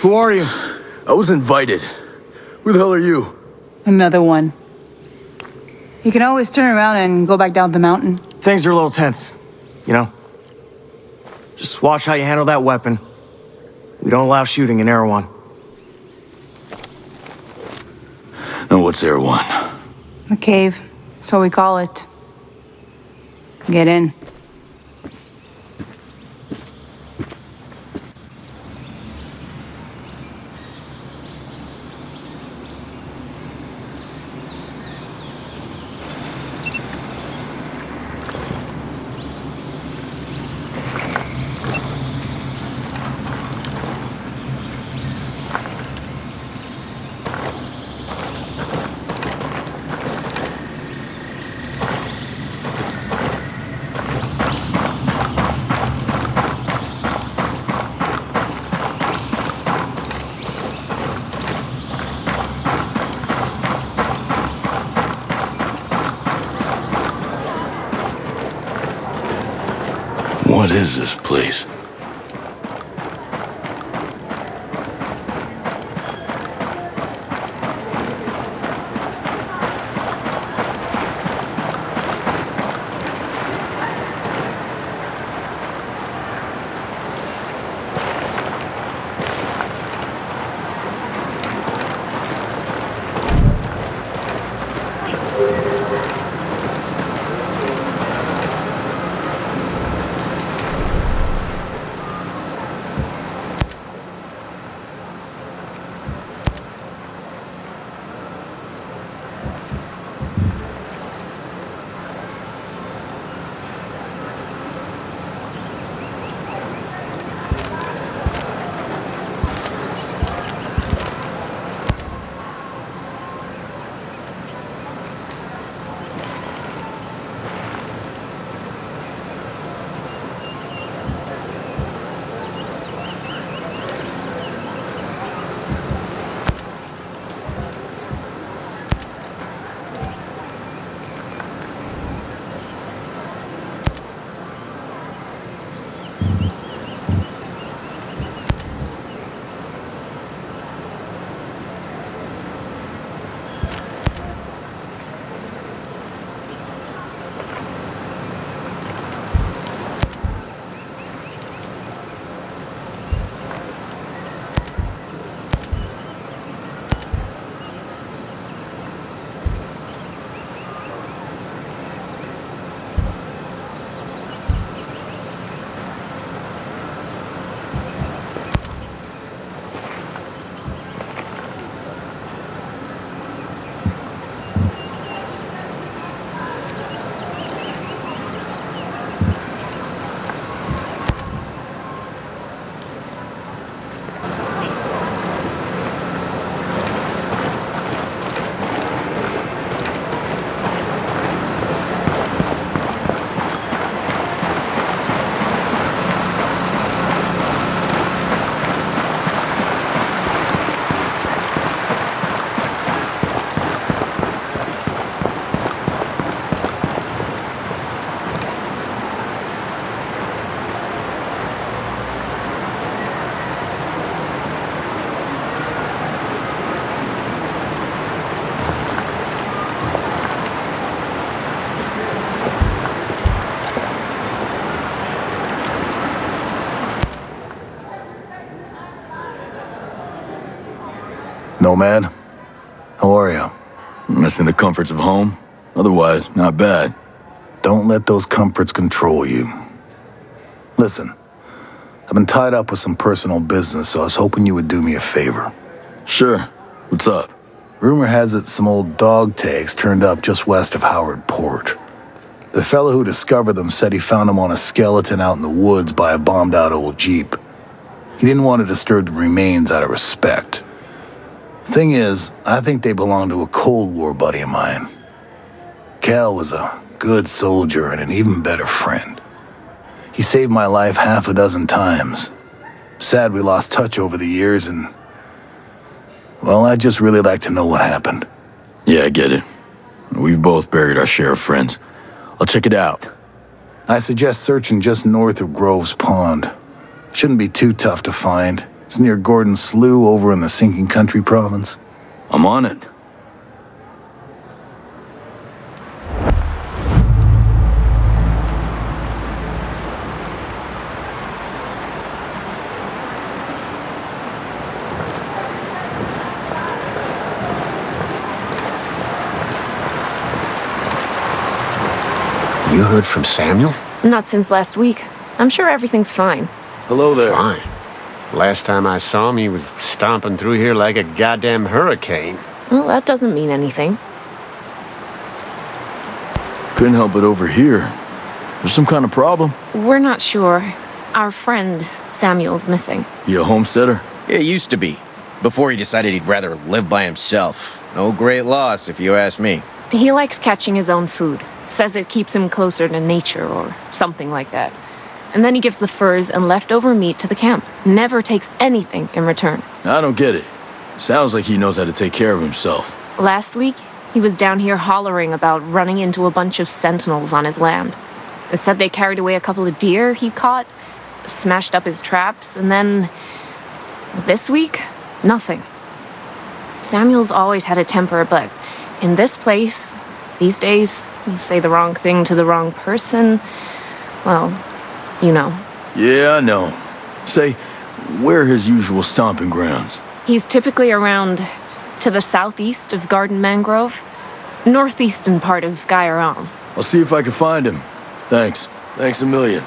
Who are you? I was invited. Who the hell are you? Another one. You can always turn around and go back down the mountain. Things are a little tense, you know? Just watch how you handle that weapon. We don't allow shooting in Erewhon. Now what's Erewhon? The cave. So we call it. Get in. What is this place? Nomad, how are you? Missing the comforts of home? Otherwise, not bad. Don't let those comforts control you. Listen, I've been tied up with some personal business, so I was hoping you would do me a favor. Sure. What's up? Rumor has it some old dog tags turned up just west of Howard Port. The fellow who discovered them said he found them on a skeleton out in the woods by a bombed-out old Jeep. He didn't want to disturb the remains out of respect. Thing is, I think they belong to a Cold War buddy of mine. Cal was a good soldier and an even better friend. He saved my life half a dozen times. Sad we lost touch over the years and... well, I'd just really like to know what happened. Yeah, I get it. We've both buried our share of friends. I'll check it out. I suggest searching just north of Grove's Pond. Shouldn't be too tough to find. It's near Gordon's Slough over in the Sinking Country province. I'm on it. You heard from Samuel? Not since last week. I'm sure everything's fine. Hello there. Fine. Last time I saw him, he was stomping through here like a goddamn hurricane. Well, that doesn't mean anything. Couldn't help it over here. There's some kind of problem? We're not sure. Our friend, Samuel's missing. You a homesteader? Yeah, he used to be. Before he decided he'd rather live by himself. No great loss, if you ask me. He likes catching his own food. Says it keeps him closer to nature or something like that. And then he gives the furs and leftover meat to the camp. Never takes anything in return. I don't get it. Sounds like he knows how to take care of himself. Last week, he was down here hollering about running into a bunch of sentinels on his land. They said they carried away a couple of deer he caught, smashed up his traps, and then... this week, nothing. Samuel's always had a temper, but in this place, these days, you say the wrong thing to the wrong person, well, you know. Yeah, I know. Say, where are his usual stomping grounds? He's typically around to the southeast of Garden Mangrove, northeastern part of Guyarong. I'll see if I can find him. Thanks. Thanks a million.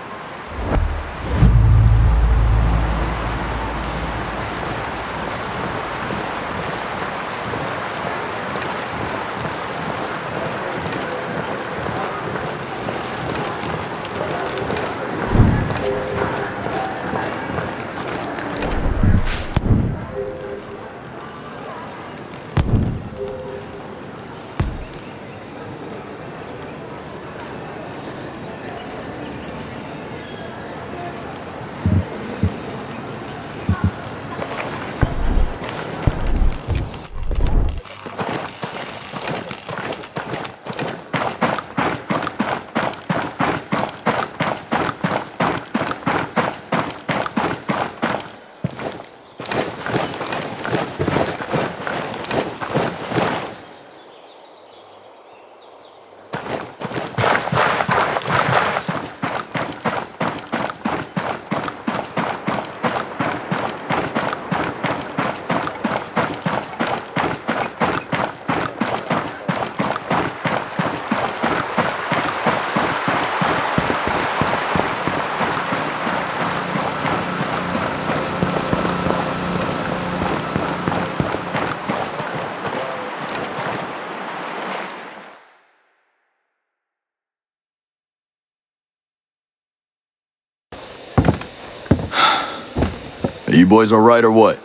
Are you boys all right or what?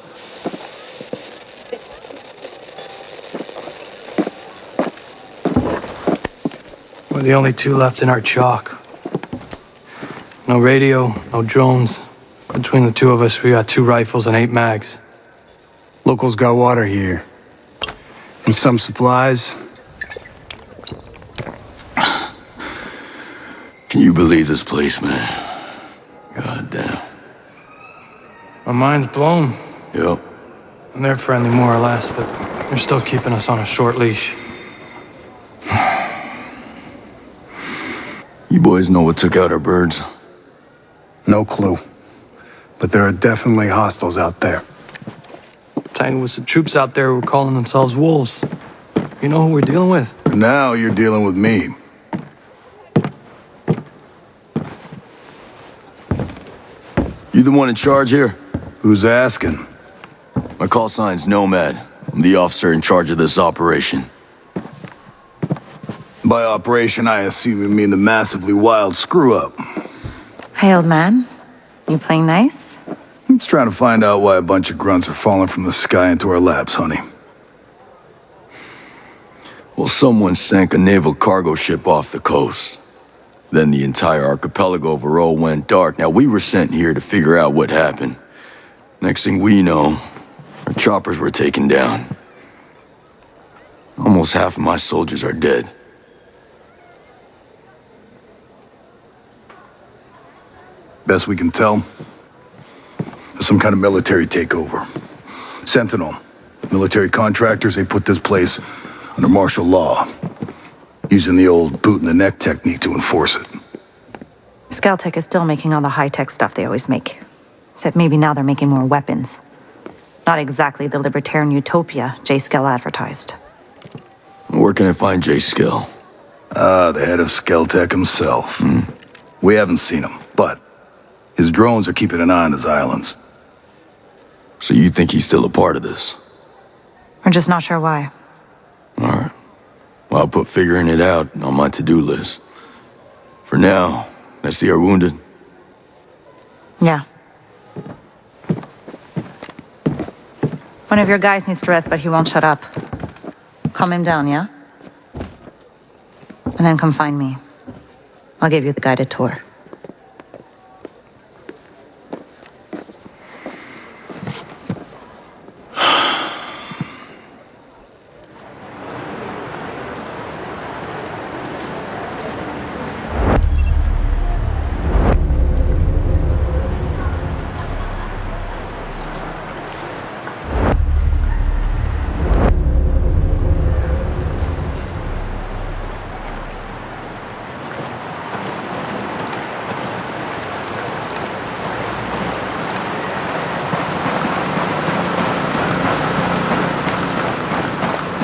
We're the only two left in our chalk. No radio, no drones. Between the two of us, we got 2 rifles and 8 mags. Locals got water here. And some supplies. Can you believe this place, man? God damn. My mind's blown. Yep. And they're friendly more or less, but they're still keeping us on a short leash. You boys know what took out our birds? No clue. But there are definitely hostiles out there. Tangled with some troops out there who were calling themselves wolves. You know who we're dealing with? Now you're dealing with me. You the one in charge here? Who's asking? My call sign's Nomad. I'm the officer in charge of this operation. By operation, I assume you mean the massively wild screw-up. Hey, old man. You playing nice? I'm just trying to find out why a bunch of grunts are falling from the sky into our laps, honey. Well, someone sank a naval cargo ship off the coast. Then the entire archipelago overall went dark. Now, we were sent here to figure out what happened. Next thing we know, our choppers were taken down. Almost half of my soldiers are dead. Best we can tell. Some kind of military takeover. Sentinel. Military contractors, they put this place under martial law. Using the old boot-in-the-neck technique to enforce it. Skell-Tek is still making all the high-tech stuff they always make. Except maybe now they're making more weapons. Not exactly the libertarian utopia J. Skell advertised. Where can I find J. Skell? The head of Skell-Tek himself. We haven't seen him, but his drones are keeping an eye on his islands. So you think he's still a part of this? We're just not sure why. Alright. Well, I'll put figuring it out on my to-do list. For now, I see our wounded. Yeah. One of your guys needs to rest, but he won't shut up. Calm him down, yeah? And then come find me. I'll give you the guided tour.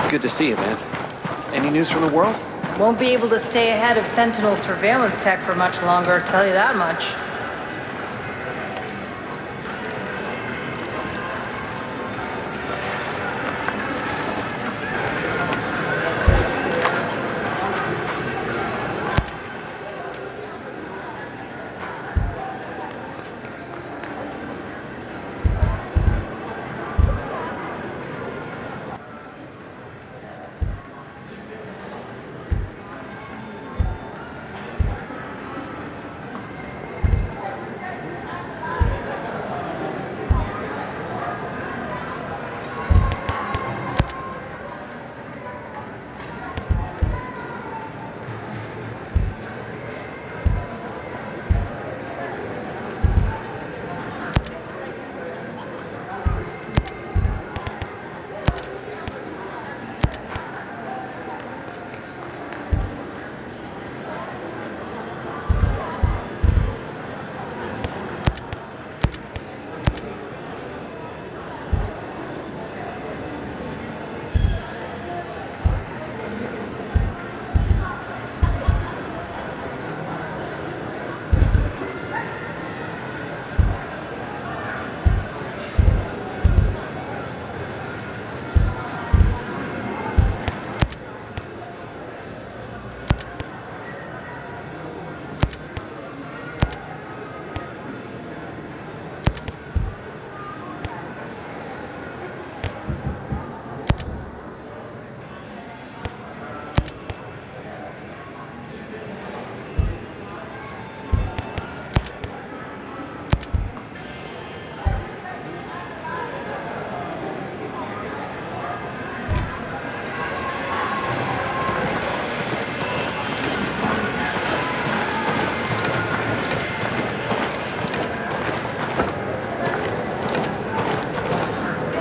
Good to see you, man. Any news from the world? Won't be able to stay ahead of Sentinel surveillance tech for much longer, I'll tell you that much.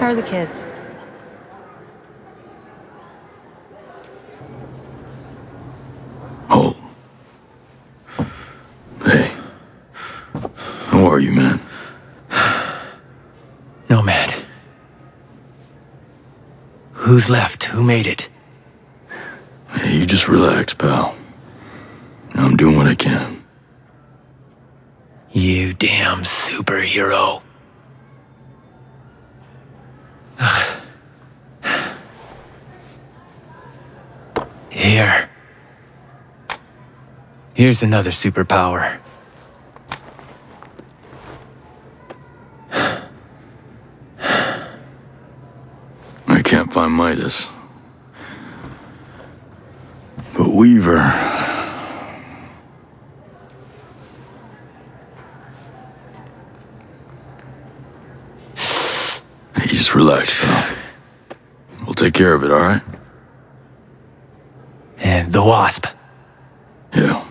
How are the kids? Oh. Hey. How are you, man? Nomad. Who's left? Who made it? Hey, you just relax, pal. I'm doing what I can. You damn superhero. Here's another superpower. I can't find Midas. But Weaver... Hey, just relax, pal. We'll take care of it, all right? And the Wasp. Yeah.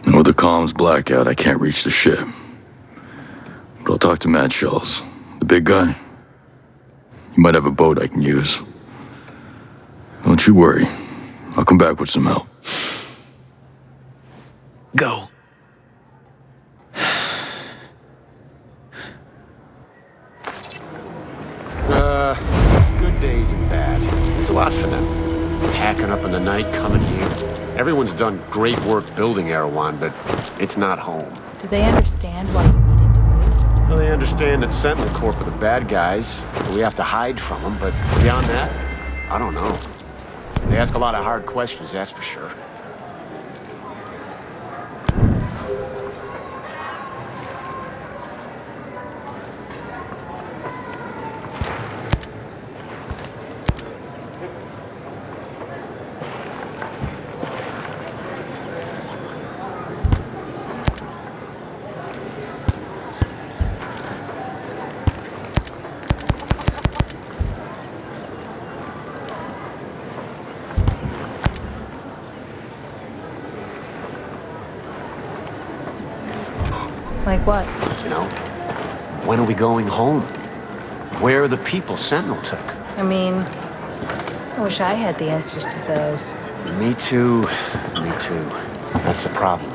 And with the comms blackout, I can't reach the ship. But I'll talk to Matt Schultz, the big guy. He might have a boat I can use. Don't you worry. I'll come back with some help. Go. Good days and bad. It's a lot for them. Packing up in the night, coming here. Everyone's done great work building Erewhon, but it's not home. Do they understand why you needed to move? Well, they understand that Sentinel Corp are the bad guys, and we have to hide from them, but beyond that, I don't know. They ask a lot of hard questions, that's for sure. Like what? You know, when are we going home? Where are the people Sentinel took? I mean, I wish I had the answers to those. Me too. Me too. That's the problem.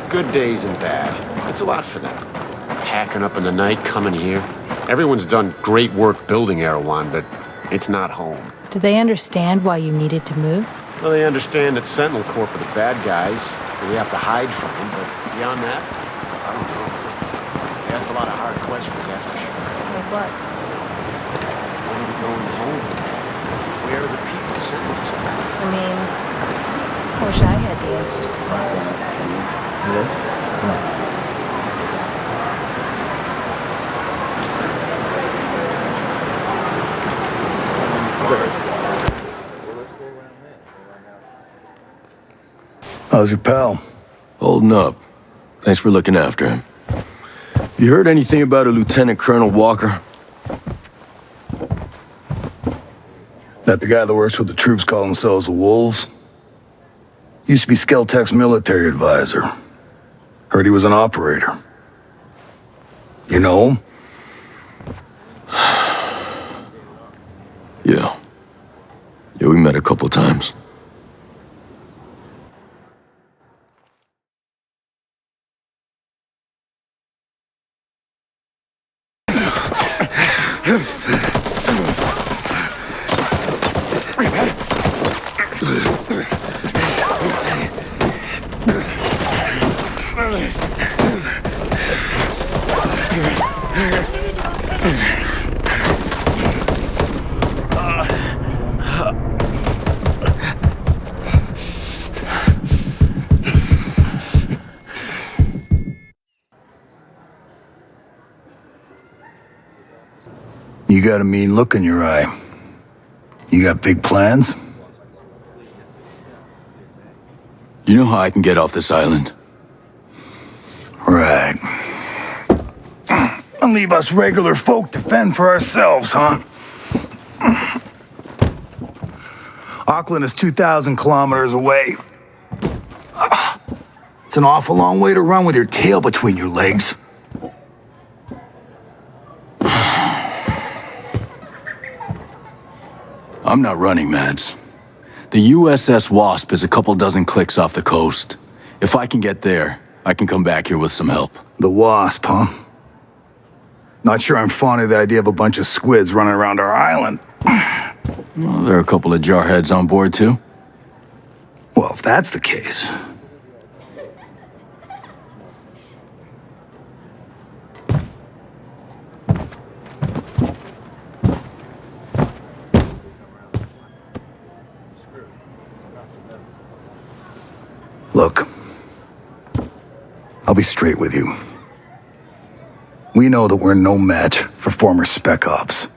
Good days and bad. It's a lot for them. Packing up in the night, coming here. Everyone's done great work building Erewhon, but it's not home. Do they understand why you needed to move? Well, they understand that Sentinel Corp are the bad guys, and we have to hide from them, but beyond that, I don't know. They ask a lot of hard questions, that's for sure. Like what? When are we going home? Where are the people Sentinel took? I mean, I wish I had the answers to those. How's your pal? Holding up. Thanks for looking after him. You heard anything about a Lieutenant Colonel Walker? That the guy that works with the troops call themselves the Wolves? Used to be Skell-Tek's military advisor. Heard he was an operator. You know him? Yeah. Yeah, we met a couple times. You got a mean look in your eye. You got big plans? You know how I can get off this island? Right. And leave us regular folk to fend for ourselves, huh? Auckland is 2,000 kilometers away. It's It's an awful long way to run with your tail between your legs. I'm not running, Mads. The USS Wasp is a couple dozen clicks off the coast. If I can get there, I can come back here with some help. The Wasp, huh? Not sure I'm fond of the idea of a bunch of squids running around our island. Well, there are a couple of jarheads on board, too. Well, if that's the case... Look, I'll be straight with you. We know that we're no match for former Spec Ops.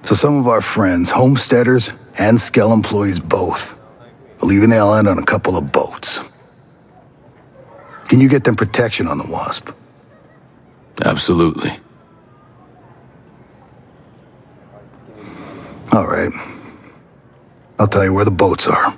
So some of our friends, homesteaders and Skell employees both, are leaving the island on a couple of boats. Can you get them protection on the Wasp? Absolutely. All right. I'll tell you where the boats are.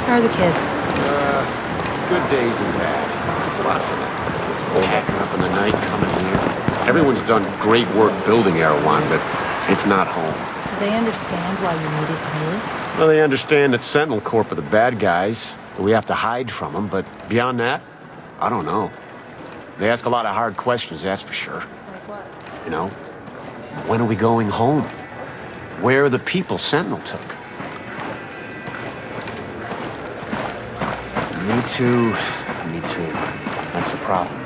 How are the kids? Good days and bad. It's a lot for them. Packing up in the night, coming here. Everyone's done great work building Erewhon, but it's not home. Do they understand why you needed to move? Well, they understand that Sentinel Corp are the bad guys, but we have to hide from them, but beyond that, I don't know. They ask a lot of hard questions, that's for sure. Like what? You know, when are we going home? Where are the people Sentinel took? Me too. That's the problem.